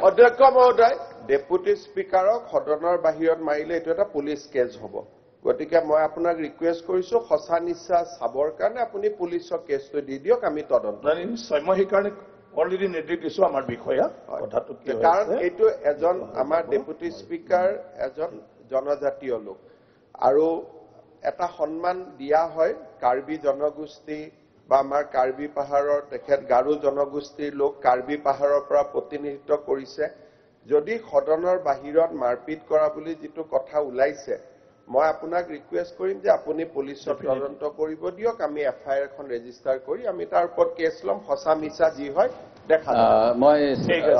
অধ্যক্ষ মহোদয় ডেপুটি স্পিকাৰক সদনৰ বাহিৰত মাৰিলে এইটো এটা পুলিচ কেছ হ'ব গতিকে মই আপোনাক ৰিকুৱেষ্ট কৰিছো সঁচা নিচা চাবৰ কাৰণে আপুনি পুলিচৰ কেছটো দি দিয়ক আমি তদন্ত নিশ্চয় মই সেইকাৰণে অলৰেডি নিৰ্দেশ দিছো আমাৰ বিষয়া কথাটো কি কাৰণ এইটো এজন আমাৰ ডেপুটি স্পিকাৰ এজন জনজাতীয় লোক আৰু এটা সন্মান দিয়া হয় কাৰ্বি জনগোষ্ঠী বা আমাৰ কাৰ্বি পাহাৰৰ তেখেত গাৰো জনগোষ্ঠীৰ লোক কাৰ্বি পাহাৰৰ পৰা প্ৰতিনিধিত্ব কৰিছে যদি সদনৰ বাহিৰত মাৰপিট কৰা বুলি যেটো কথা ওলাইছে মই আপোনাক ৰিকুৱেষ্ট কৰিম যে আপুনি পুলিচৰ তদন্ত কৰিব দিয়ক আমি এফআইআৰ এখন ৰেজিষ্টাৰ কৰি আমি তাৰ ওপৰত কেছ লম সঁচা মিছা যি হয় দেখা মই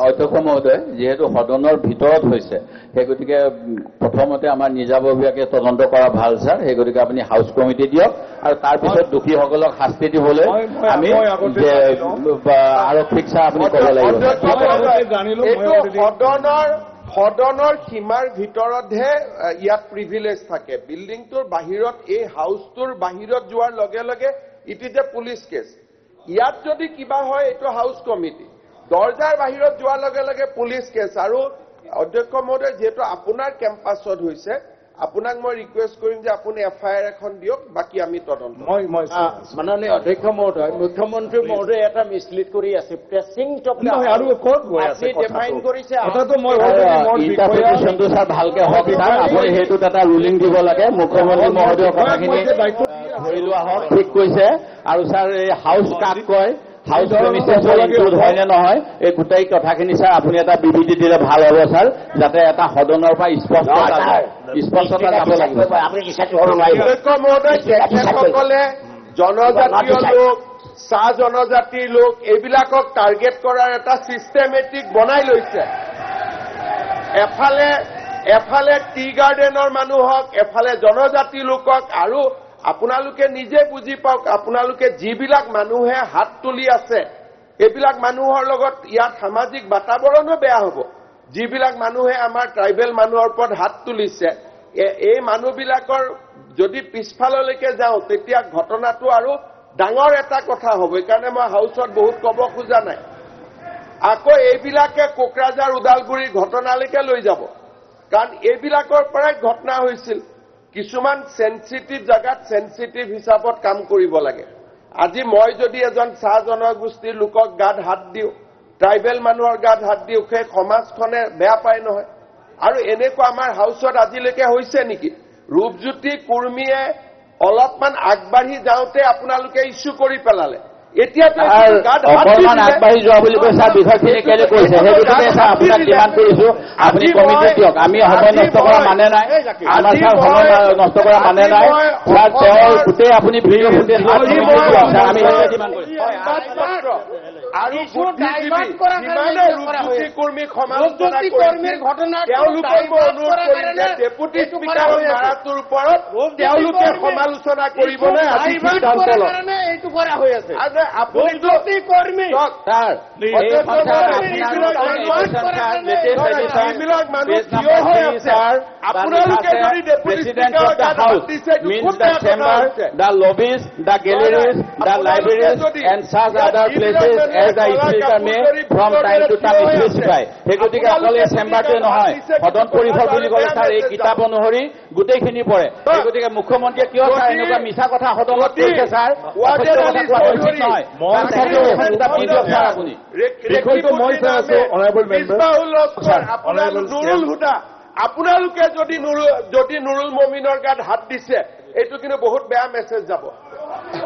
অধ্যক্ষ মহোদয় যেহেতু সদনৰ ভিতৰত হৈছে সেই গতিকে প্ৰথমতে আমাৰ নিজাববীয়াকে তদন্ত কৰা ভাল স্যাৰ সেই গতিকে আপুনি হাউস কমিটি দিয়ক আৰু তাৰ পিছত দোষীসকলক শাস্তি দিবলৈ আমি আৰক্ষীক স্যাৰ আপুনি ক'ব লাগিব সদনৰ সীমাৰ ভিতৰতহে ইয়াত প্ৰিভিলেজ থাকে বিল্ডিংটোৰ বাহিৰত এই হাউসটোৰ বাহিৰত যোৱাৰ লগে লগে it is a police case ইয়াত যদি কিবা হয় এইটো হাউস কমিটি দৰজাৰ বাহিৰত যোৱাৰ লগে লগে পুলিচ কেছ আৰু অধ্যক্ষ মহোদয় যেহেতু আপোনাৰ কেম্পাছত হৈছে আপোনাক মই ৰিকুৱেষ্ট কৰিম যে আপুনি এফআইআৰ এখন দিয়ক বাকি আমি তদন্ত মাননীয় অধ্যক্ষ মহোদয় মুখ্যমন্ত্ৰী মহোদয় এটা মিছলিড কৰি আছে প্ৰেছিং টপিক আৰু ক'ত গৈ আছে ডিফাইন কৰিছে কথাটো মই ইন্টাৰপ্ৰিটেশ্যনটো স্যাৰ ভালকে হওক স্যাৰ আপুনি হেতুত এটা ৰুলিং দিব লাগে মুখ্যমন্ত্ৰী মহোদয়ৰ কথাখিনি ধৰি লোৱা হওক ঠিক কৈছে আৰু স্যাৰ এই হাউস কাক কয় হাউস প্ৰেমিসেছৰ ইনক্লুড হয় নে নহয় এই গোটেই কথাখিনি স্যাৰ আপুনি এটা বিবৃতি দিলে ভাল হ'ব স্যাৰ যাতে এটা সদনৰ পৰা স্পষ্টতা যাব লাগিব আপুনি কিছাটো হ'ব নোৱাৰিব অধ্যক্ষ মহোদয় তেখেতসকলে জনজাতীয় লোক চাহ জনজাতিৰ লোক এইবিলাকক টাৰ্গেট কৰাৰ এটা চিষ্টেমেটিক বনাই লৈছে এফালে টি গাৰ্ডেনৰ মানুহক এফালে জনজাতি লোকক আৰু আপোনালোকে নিজে বুজি পাওক আপোনালোকে যিবিলাক মানুহে হাত তুলি আছে এইবিলাক মানুহৰ লগত ইয়াত সামাজিক বাতাবৰণো বেয়া হ'ব যিবিলাক মানুহে আমাৰ ট্ৰাইবেল মানুহৰ ওপৰত হাত তুলিছে এই মানুহবিলাকৰ যদি পিছফাললৈকে যাওঁ তেতিয়া ঘটনাটো আৰু ডাঙৰ এটা কথা হ'ব এইকাৰণে মই হাউচত বহুত ক'ব খোজা নাই আকৌ এইবিলাকে কোকৰাঝাৰ ওদালগুৰিৰ ঘটনালৈকে লৈ যাব কাৰণ এইবিলাকৰ পৰাই ঘটনা হৈছিল কিছুমান সেনসিটিভ জায়গাত সেনসিটিভ হিচাপত কাম কৰিব লাগে আজি মই যদি এজন চাহ জনগোষ্ঠীৰ লোকক গাত হাত দিও ট্ৰাইবেল মানুহৰ গাত হাত দিও সেই সমাজখনে বেয়া পায় নহয় আৰু এনেকুৱা আমাৰ হাউচত আজিলৈকে হৈছে নেকি ৰূপজ্যোতি কুৰ্মীয়ে অলপমান আগবাঢ়ি যাওঁতে আপোনালোকে ইস্যু কৰি পেলালে এতিয়া অকণমান আগবাঢ়ি যোৱা বুলি কৈ স্যাৰ বিষয়খিনি কেলে কৈছে সেই গতিকে স্যাৰ আপোনাক ডিমাণ্ড কৰিছো আপুনি কমিটি দিয়ক আমি সময় নষ্ট কৰা মানে নাই আমাৰ স্যাৰ সময় নষ্ট কৰা মানে নাই স্যাৰ তেওঁৰ গোটেই আপুনি ভিডিঅ' ফুটেজ আমি সেইটোৱে ডিমাণ্ড কৰিছো আৰু ৰূপজ্যোতি কৰ্মীক সমালোচনা কৰ্মীৰ ঘটনা তেওঁলোকৰ অনুৰোধ কৰিলে ডেপুটি স্পিকাৰৰ মাৰাটোৰ ওপৰত তেওঁলোকে সমালোচনা কৰিবলৈ আজি সিদ্ধান্ত লয় এইটো কৰা হৈ আছে ৰূপজ্যোতি কৰ্মী যিবিলাক মানুহ থিয় হৈ আছে আপোনালোকে যদি ডেপুটি স্পিকাৰৰ গাত হাত দিছে the lobbies, the galleries, the libraries, and such other places as the speaker may from time to time specify. সেই গতিকে অকল এই চেম্বাৰটোৱে নহয় সদন পৰিষদ বুলি ক'লে স্যাৰ এই কিতাপ অনুসৰি গোটেইখিনি পৰে সেই গতিকে মুখ্যমন্ত্ৰীয়ে কিয় স্যাৰ এনেকুৱা মিছা কথা সদনত কৈছে স্যাৰ নহয় স্যাৰ আপুনি বিষয়টো মই চাই আছো অনাৰেবল মেম্বাৰ নুৰুল হুদা আপোনালোকে যদি নুৰুল মমিনৰ গাত হাত দিছে এইটো কিন্তু বহুত বেয়া মেছেজ যাব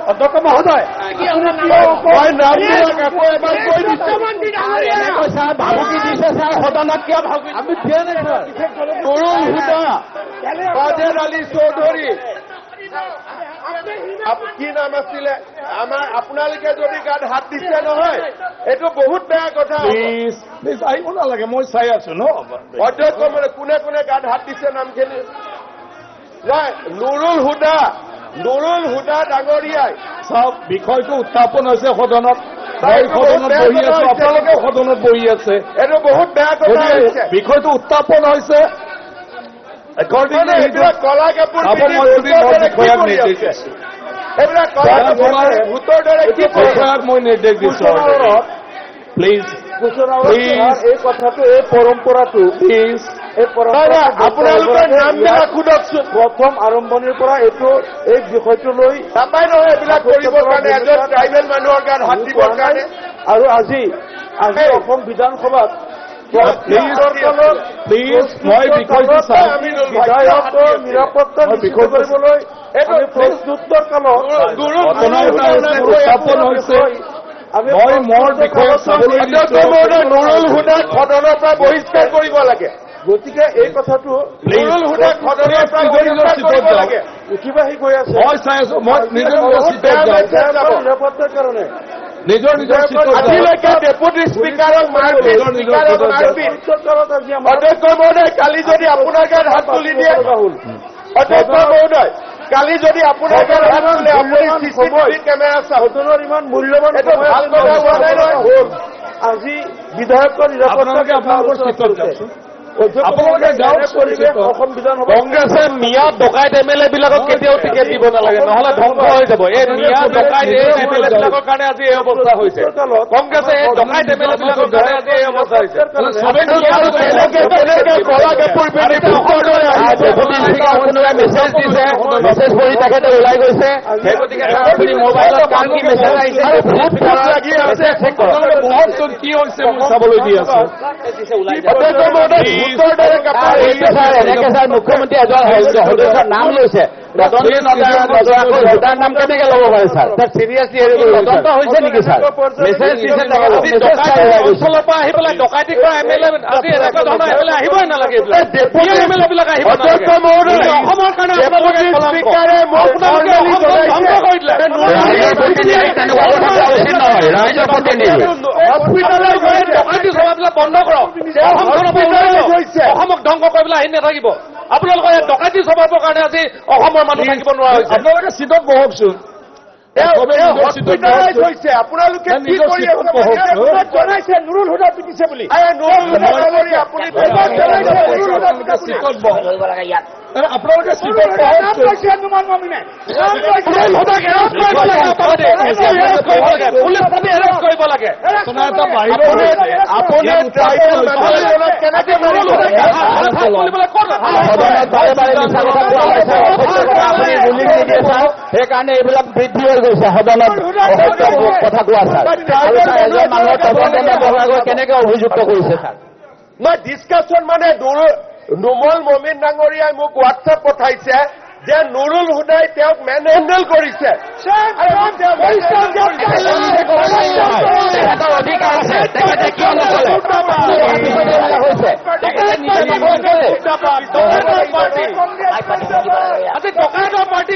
অধ্যক্ষ মহোদয় ভাবুকি দিছে স্যাৰ সদনত কিয় ভাবুকি আমি দিয়া নাই স্যাৰ নুৰুল হুদা বাজেৰ আলী চৌধুৰী কি নাম আছিলে আমাৰ আপোনালোকে যদি গাত হাত দিছে নহয় এইটো বহুত বেয়া কথা প্লিজ আহিব নালাগে মই চাই আছো ন অধ্যক্ষ মানে কোনে কোনে গাত হাত দিছে নামখিনি নাই নুৰুল হুদা ডাঙৰীয়াই চাওক বিষয়টো উত্থাপন হৈছে সদনত সদনত বহি আছো আপোনালোকে সদনত বহি আছে এইটো বহুত বেয়া কথা হৈছে বিষয়টো উত্থাপন হৈছে কলা কাপোৰ এইবিলাক মই নিৰ্দেশ দিছো প্লিজ এই কথাটো এই পৰম্পৰাটো এই পৰম্পৰা আপোনালোকৰ নামবিলাক সোধকচোন প্ৰথম আৰম্ভণিৰ পৰা এইটো এই বিষয়টো লৈ নাপায় নহয় এইবিলাক কৰিবৰ কাৰণে এজন ট্ৰাইবেল মানুহৰ গাত হাত দিবৰ কাৰণে আৰু আজি অসম বিধানসভাত মই বিষয়টো চাম বিধায়কৰ নিৰাপত্তা নিশ্চিত কৰিবলৈ প্ৰশ্নোত্তৰ কালত উত্থাপন হৈছে মই মোৰ বিষয়ে চাবলৈ নুৰুল হুদাক সদনৰ পৰা বহিষ্কাৰ কৰিব লাগে গতিকে এই কথাটো নুৰুল হুদাক সদনৰ পৰা বহিষ্কাৰ কৰিব লাগে উঠিবাহি গৈ আছে মই চাই আছো মই নিজৰ নিৰাপত্তাৰ কাৰণে নিজৰ আজিলৈকে ডেপুটি স্পীকাৰক মাৰপিট অধ্যক্ষ মহোদয় কালি যদি আপোনাৰ গাত হাত তুলি দিয়ে অধ্যক্ষ মহোদয় কালি যদি আপোনাৰ গাত হাত তুলে আপুনি চিচিটিভি কেমেৰা সদনৰ ইমান মূল্যৱান ভাল কথা হোৱা নাই নহয় আজি বিধায়কৰ নিৰাপত্তাকে আপোনালোকৰ চিত্ৰত যাওকচোন আপোনালোকে গাঁৱৰ পৰিৱেশ অসম বিধানসভা কংগ্ৰেছে মিয়া ডকাইত এমএলএ বিলাকক কেতিয়াও টিকেট দিব নালাগে নহলে ধ্বংস হৈ যাব এই মিয়া ডকাইত এমএলএ বিলাকৰ কাৰণে আজি এই অৱস্থা হৈছে কংগ্ৰেছে এই ডকাইত এমএলএ বিলাকৰ কাৰণে আজি এই অৱস্থা হৈছে মেছেজ দিছে মেছেজ কৰি তেখেতে ওলাই গৈছে সেই গতিকে আপুনি মোবাইলত কাম কি মেছেজ আহিছে কি হৈছে চাবলৈ দি আছে এনেকে ছাৰ মুখ্যমন্ত্ৰী এজন সদস্যৰ নাম লৈছে ভোটাৰ নাম কেনেকে ল'ব পাৰে ছাৰ তাত চিৰিয়াছলি তদন্ত হৈছে নেকি ছাৰ মেছেজ দিছে অঞ্চলৰ পৰা আহি পেলাই ডকাইতি কৰা এমএলএ আজি এনেকুৱা ধৰণৰ এমএলএ আহিবই নালাগে এমএলএ বিলাক আহিব নালাগে অসমৰ কাৰণে ৰাইজৰ প্ৰতিনিধি হস্পিটেলৰ গৈ ডকাইতি সভাবিলাক বন্ধ কৰক অসমক ধ্বংস কৰিবলৈ আহি নাথাকিব আপোনালোকৰ ইয়াত ডকাইতি চলাবৰ কাৰণে আজি অসমৰ মানুহ থাকিব নোৱাৰা হৈছে আপোনালোকে চিটত বহকচোন আপোনালোকে জনাইছে নুৰুল হুদা পিটিছে বুলি আপোনালোকে চিটত কৰিব লাগে সেইকাৰণে এইবিলাক বৃদ্ধি হৈ গৈছে সদনত কথা কোৱা ছাৰ এজন মানুহৰ তদন্ত নবহাকৈ কেনেকে অভিযুক্ত কৰিছে ছাৰ মই ডিছকাশ্যন মানে নুমল মমিন ডাঙৰীয়াই মোক হোৱাটছএপ পঠাইছে যে নুৰুল হুদাই তেওঁক মেন হেণ্ডেল কৰিছে অধিকাৰ আছে তেখেতে কিয় নকৰে আজি ডকাইতৰ পাৰ্টি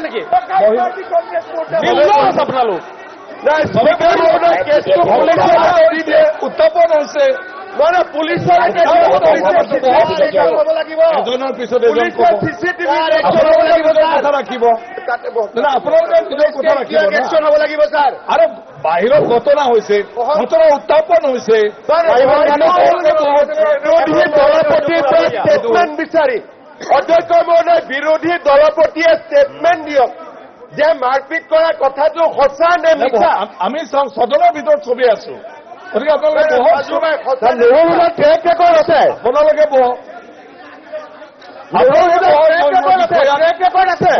নেকি আপোনালোক উত্থাপন হৈছে মানে পুলিচৰ এজনৰ পিছত এজন কথা ৰাখিব আপোনালোকে নিজৰ কথা ৰাখিব হ'ব লাগিব ছাৰ আৰু বাহিৰত ঘটনা হৈছে ঘটনা উত্থাপন হৈছে ষ্টেটমেণ্ট বিচাৰি অধ্যক্ষ মহোদয় বিৰোধী দলপতিয়ে ষ্টেটমেণ্ট দিয়ক যে মাৰপিট কৰা কথাটো সঁচা নে মিছা আমি চাওঁ সদনৰ ভিতৰত চবেই আছো গতিকে আপোনালোকে আছে আপোনালোকে বহক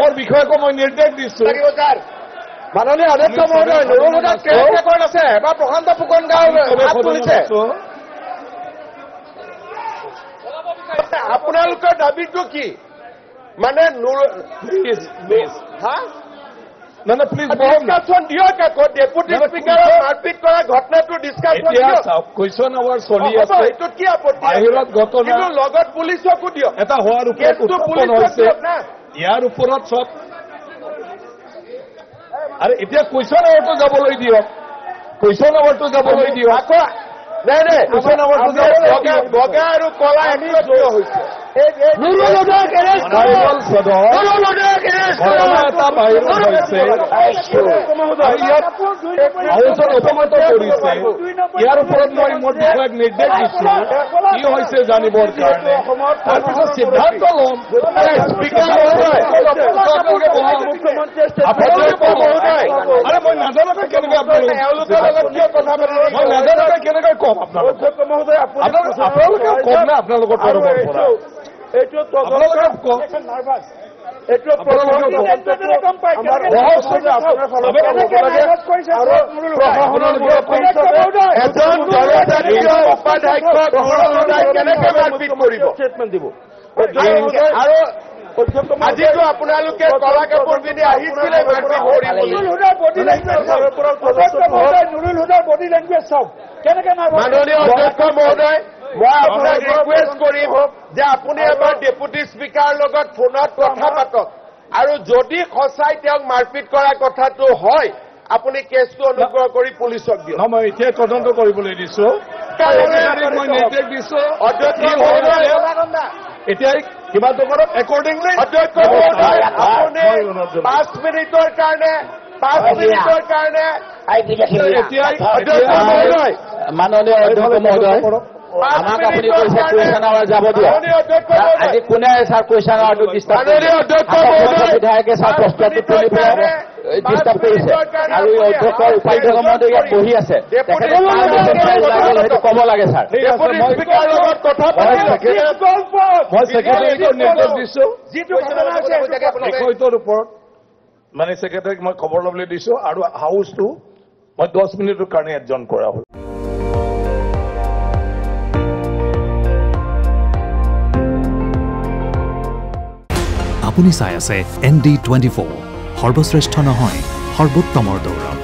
মোৰ বিষয়কো মই নিৰ্দেশ দিছো মাননীয় অধ্যক্ষ মহোদয় নুৰুল হুদাৰ ট্ৰেক ৰেকৰ্ড আছে এবাৰ প্ৰশান্ত ফুকন গাঁও হাত তুলিছে আপোনালোকৰ দাবীটো কি মানে প্লিজ ডিছকাশ্যন দিয়ক আকৌ ডেপুটি স্পীকাৰক মাৰপিট কৰা ঘটনাটো ডিছকাশ্যন দিয়ক কুৱেশ্যন আৱাৰ চলি আছে এইটো কি আপত্তি বাহিৰত ঘটনা লগত পুলিচকো দিয়ক এটা হোৱাৰ ওপৰত উত্থাপন হৈছে ইয়াৰ ওপৰত চব আৰু এতিয়া কুৱেশ্যন আৱাৰটো যাবলৈ দিয়ক কুৱেশ্যন আৱাৰটো যাবলৈ দিয়ক নাই কুৱেশ্যন আৱাৰটো বগা আৰু কলা একত্ৰিত হৈছে ভাইৰেল সদন ঘটনা এটা বাহিৰ হৈছে ইয়াত হাউচত অপমানিত কৰিছে ইয়াৰ ওপৰত মই মোৰ বিষয়াক নিৰ্দেশ দিছো কি হৈছে জানিবৰ কাৰণে তাৰপিছত সিদ্ধান্ত ল'ম আৰে মই নাজানোকে কেনেকৈ আপোনালোকে মই নাজানোকে কেনেকৈ কম আপোনালোকে কম নে আপোনালোকৰ তৰফৰ পৰা আপোনালোকে কওক এজন জনজাতীয় উপাধ্যক্ষক কেনেকে মাৰপিট কৰিব আৰু আজিতো আপোনালোকে কলা কাপোৰ পিন্ধি আহিছিলে মাৰপিট মাননীয় অধ্যক্ষ মহোদয় মই আপোনাক ৰিকুৱেষ্ট কৰিম যে আপুনি এবাৰ ডেপুটি স্পীকাৰৰ লগত ফোনত কথা পাতক আৰু যদি সঁচাই তেওঁক মাৰপিট কৰা কথাটো হয় আপুনি কেছটো অনুগ্ৰহ কৰি পুলিচক দিয়ক মই এতিয়া তদন্ত কৰিবলৈ দিছো মই নিৰ্দেশ দিছো অধ্যক্ষ মহোদয় এতিয়া কিমানটো কৰক একৰ্ডিংলি অধ্যক্ষ মহোদয় আপুনি 5 মিনিটৰ কাৰণে মাননীয় অধ্যক্ষ মহোদয় আমাক আপুনি কৈছে কুৱেশ্যন আৱাৰ যাব দিয়ক আজি কোনে ছাৰ কুৱেশ্যন আৱাৰটো ডিষ্টাৰ্ব বিধায়কে ছাৰ প্ৰশ্নটো তুলি পেলাই ডিষ্টাৰ্ব কৰিছে আৰু এই অধ্যক্ষ উপাধ্যক্ষ মহোদয় ইয়াত বহি আছে তেখেতে সেইটো ক'ব লাগে ছাৰ মই ছেক্ৰেটাৰীক নিৰ্দেশ দিছো বিষয়টোৰ ওপৰত মানে ছেক্ৰেটাৰীক মই খবৰ ল'বলৈ দিছো আৰু হাউচটো মই 10 মিনিটৰ কাৰণে এডজন কৰা হ'ল আপুনি চাই আছে ND24 সৰ্বশ্ৰেষ্ঠ নহয় সৰ্বোত্তমৰ দৌৰত